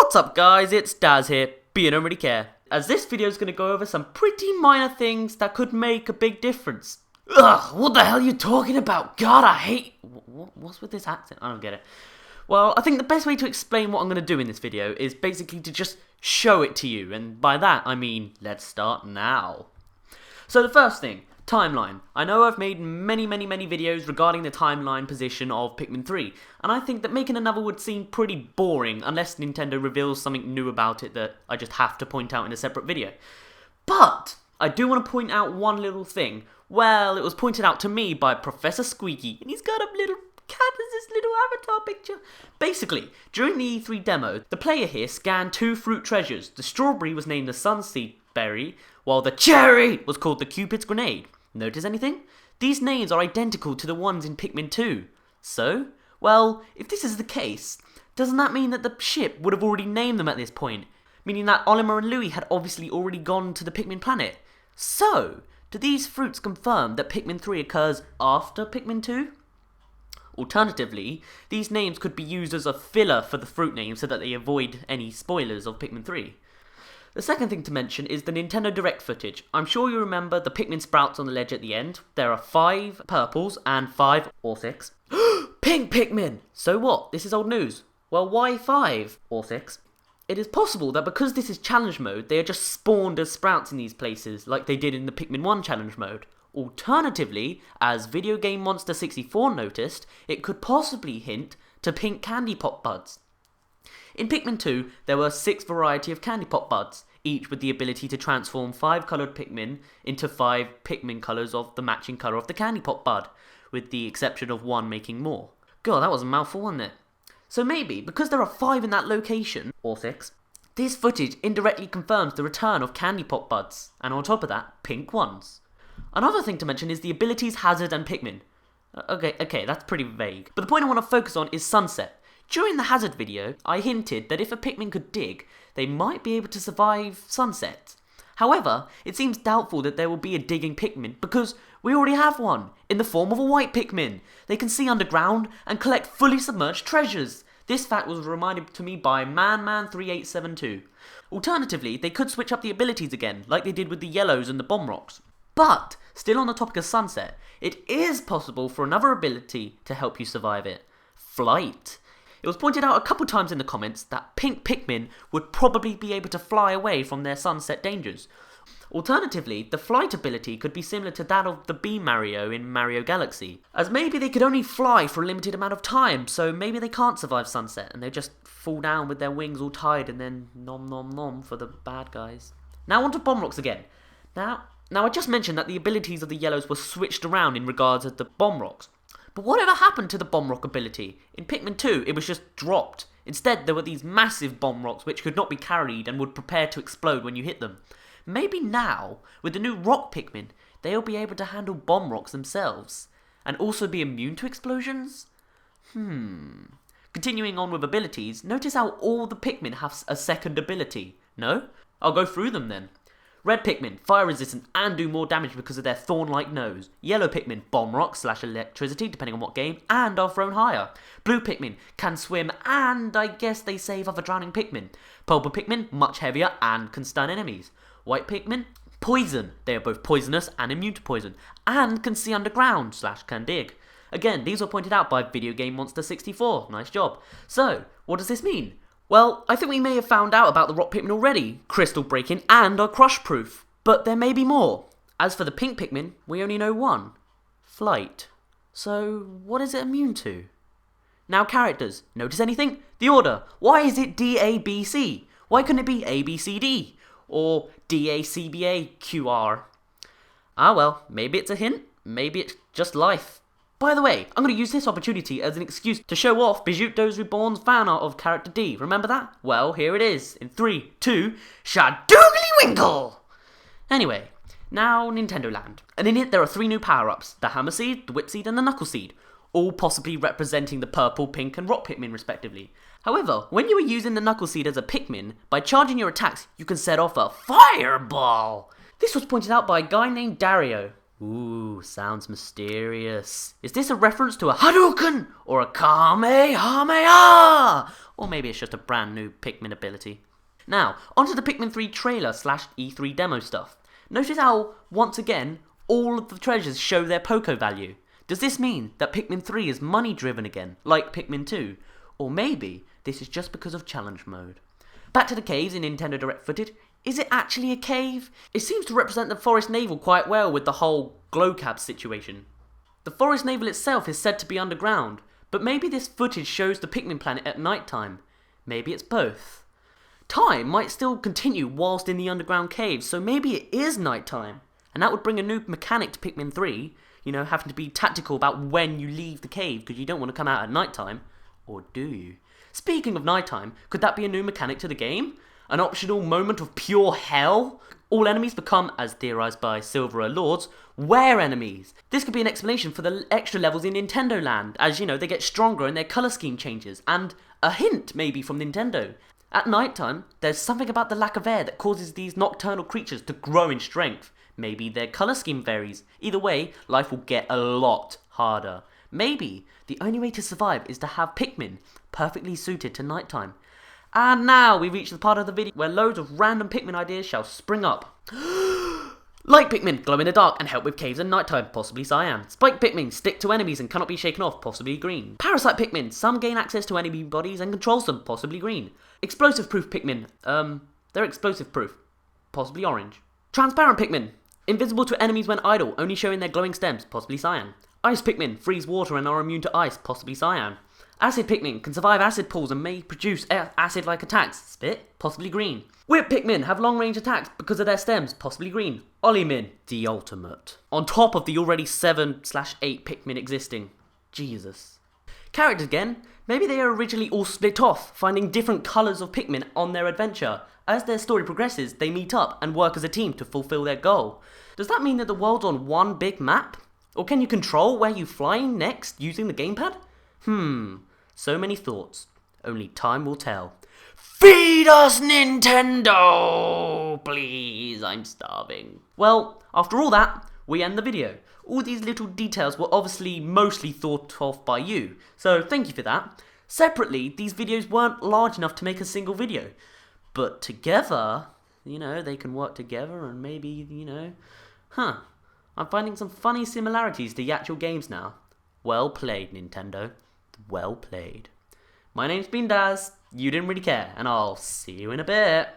What's up guys, it's Daz here, but you don't really care, as this video is going to go over some pretty minor things that could make a big difference. Ugh, what the hell are you talking about? God, I hate... What's with this accent? I don't get it. Well, I think the best way to explain what I'm going to do in this video is basically to just show it to you, and by that I mean, let's start now. So the first thing, timeline. I know I've made many videos regarding the timeline position of Pikmin 3, and I think that making another would seem pretty boring unless Nintendo reveals something new about it that I just have to point out in a separate video. But I do want to point out one little thing. Well, it was pointed out to me by Professor Squeaky, and he's got a little cat as this little avatar picture. Basically, during the E3 demo, the player here scanned two fruit treasures. The strawberry was named the Sunseed Berry, while the cherry was called the Cupid's Grenade. Notice anything? These names are identical to the ones in Pikmin 2. So, well, if this is the case, doesn't that mean that the ship would have already named them at this point? Meaning that Olimar and Louie had obviously already gone to the Pikmin planet. So, do these fruits confirm that Pikmin 3 occurs after Pikmin 2? Alternatively, these names could be used as a filler for the fruit names so that they avoid any spoilers of Pikmin 3. The second thing to mention is the Nintendo Direct footage. I'm sure you remember the Pikmin sprouts on the ledge at the end. There are 5 purples and 5 or 6 pink Pikmin! So what? This is old news. Well, why 5 or 6? It is possible that because this is challenge mode, they are just spawned as sprouts in these places, like they did in the Pikmin 1 challenge mode. Alternatively, as Video Game Monster 64 noticed, it could possibly hint to pink candy pop buds. In Pikmin 2, there were 6 variety of candy pop buds, each with the ability to transform 5 coloured Pikmin into 5 Pikmin colours of the matching colour of the candy pop bud, with the exception of one making more. God, that was a mouthful, wasn't it? So maybe, because there are 5 in that location, or 6, this footage indirectly confirms the return of candy pop buds, and on top of that, pink ones. Another thing to mention is the abilities Hazard and Pikmin. Okay, that's pretty vague. But the point I want to focus on is Sunset. During the Hazard video, I hinted that if a Pikmin could dig, they might be able to survive sunset. However, it seems doubtful that there will be a digging Pikmin because we already have one, in the form of a white Pikmin. They can see underground and collect fully submerged treasures. This fact was reminded to me by ManMan3872. Alternatively, they could switch up the abilities again, like they did with the yellows and the bomb rocks. But, still on the topic of sunset, it is possible for another ability to help you survive it. Flight. It was pointed out a couple times in the comments that pink Pikmin would probably be able to fly away from their sunset dangers. Alternatively, the flight ability could be similar to that of the Bee Mario in Mario Galaxy, as maybe they could only fly for a limited amount of time, so maybe they can't survive sunset and they just fall down with their wings all tied and then nom nom nom for the bad guys. Now onto bomb rocks again. Now I just mentioned that the abilities of the yellows were switched around in regards to the bomb rocks. But whatever happened to the bomb rock ability? In Pikmin 2, it was just dropped. Instead, there were these massive bomb rocks which could not be carried and would prepare to explode when you hit them. Maybe now, with the new rock Pikmin, they'll be able to handle bomb rocks themselves. And also be immune to explosions? Continuing on with abilities, notice how all the Pikmin have a second ability. No? I'll go through them then. Red Pikmin, fire resistant and do more damage because of their thorn-like nose. Yellow Pikmin, bomb rock / electricity depending on what game, and are thrown higher. Blue Pikmin, can swim and I guess they save other drowning Pikmin. Purple Pikmin, much heavier and can stun enemies. White Pikmin, poison. They are both poisonous and immune to poison, and can see underground / can dig. Again, these were pointed out by Video Game Monster 64. Nice job. So, what does this mean? Well, I think we may have found out about the rock Pikmin already, crystal breaking and are crush proof, but there may be more. As for the pink Pikmin, we only know one. Flight. So, what is it immune to? Now characters, notice anything? The order. Why is it D-A-B-C? Why couldn't it be A-B-C-D? Or D-A-C-B-A-Q-R? Ah well, maybe it's a hint, maybe it's just life. By the way, I'm going to use this opportunity as an excuse to show off Bijouto's Reborn's fan art of character D. Remember that? Well, here it is. In 3, 2, Shadoogly Winkle! Anyway, now Nintendo Land. And in it there are 3 new power-ups. The Hammer Seed, the Whip Seed and the Knuckle Seed. All possibly representing the purple, pink and rock Pikmin respectively. However, when you are using the Knuckle Seed as a Pikmin, by charging your attacks, you can set off a fireball! This was pointed out by a guy named Dario. Ooh, sounds mysterious. Is this a reference to a Hadouken or a Kamehameha? Or maybe it's just a brand new Pikmin ability. Now, onto the Pikmin 3 trailer / E3 demo stuff. Notice how, once again, all of the treasures show their Poké value. Does this mean that Pikmin 3 is money driven again, like Pikmin 2? Or maybe this is just because of challenge mode. Back to the caves in Nintendo Direct footage. Is it actually a cave? It seems to represent the Forest Navel quite well with the whole Glowcap situation. The Forest Navel itself is said to be underground, but maybe this footage shows the Pikmin planet at night time. Maybe it's both. Time might still continue whilst in the underground caves, so maybe it is night time. And that would bring a new mechanic to Pikmin 3, you know, having to be tactical about when you leave the cave because you don't want to come out at night time. Or do you? Speaking of nighttime, could that be a new mechanic to the game? An optional moment of pure hell? All enemies become, as theorized by Silverer Lords, were enemies. This could be an explanation for the extra levels in Nintendo Land, as you know, they get stronger and their colour scheme changes, and a hint maybe from Nintendo. At nighttime, there's something about the lack of air that causes these nocturnal creatures to grow in strength. Maybe their colour scheme varies. Either way, life will get a lot harder. Maybe the only way to survive is to have Pikmin perfectly suited to nighttime. And now we reach the part of the video where loads of random Pikmin ideas shall spring up. Light Pikmin, glow in the dark and help with caves and nighttime, possibly cyan. Spike Pikmin, stick to enemies and cannot be shaken off, possibly green. Parasite Pikmin, some gain access to enemy bodies and controls them, possibly green. Explosive proof Pikmin, they're explosive proof, possibly orange. Transparent Pikmin, invisible to enemies when idle, only showing their glowing stems, possibly cyan. Ice Pikmin, freeze water and are immune to ice, possibly cyan. Acid Pikmin, can survive acid pools and may produce acid-like attacks, spit, possibly green. Whip Pikmin, have long-range attacks because of their stems, possibly green. Olymin, the ultimate. On top of the already 7/8 Pikmin existing. Jesus. Characters again, maybe they are originally all split off, finding different colours of Pikmin on their adventure. As their story progresses, they meet up and work as a team to fulfill their goal. Does that mean that the world's on one big map? Or can you control where you fly next using the gamepad? So many thoughts. Only time will tell. Feed us, Nintendo! Please, I'm starving. Well, after all that, we end the video. All these little details were obviously mostly thought of by you, so thank you for that. Separately, these videos weren't large enough to make a single video. But together, you know, they can work together and maybe, you know, I'm finding some funny similarities to the actual games now. Well played, Nintendo. Well played. My name's been Daz, you didn't really care, and I'll see you in a bit.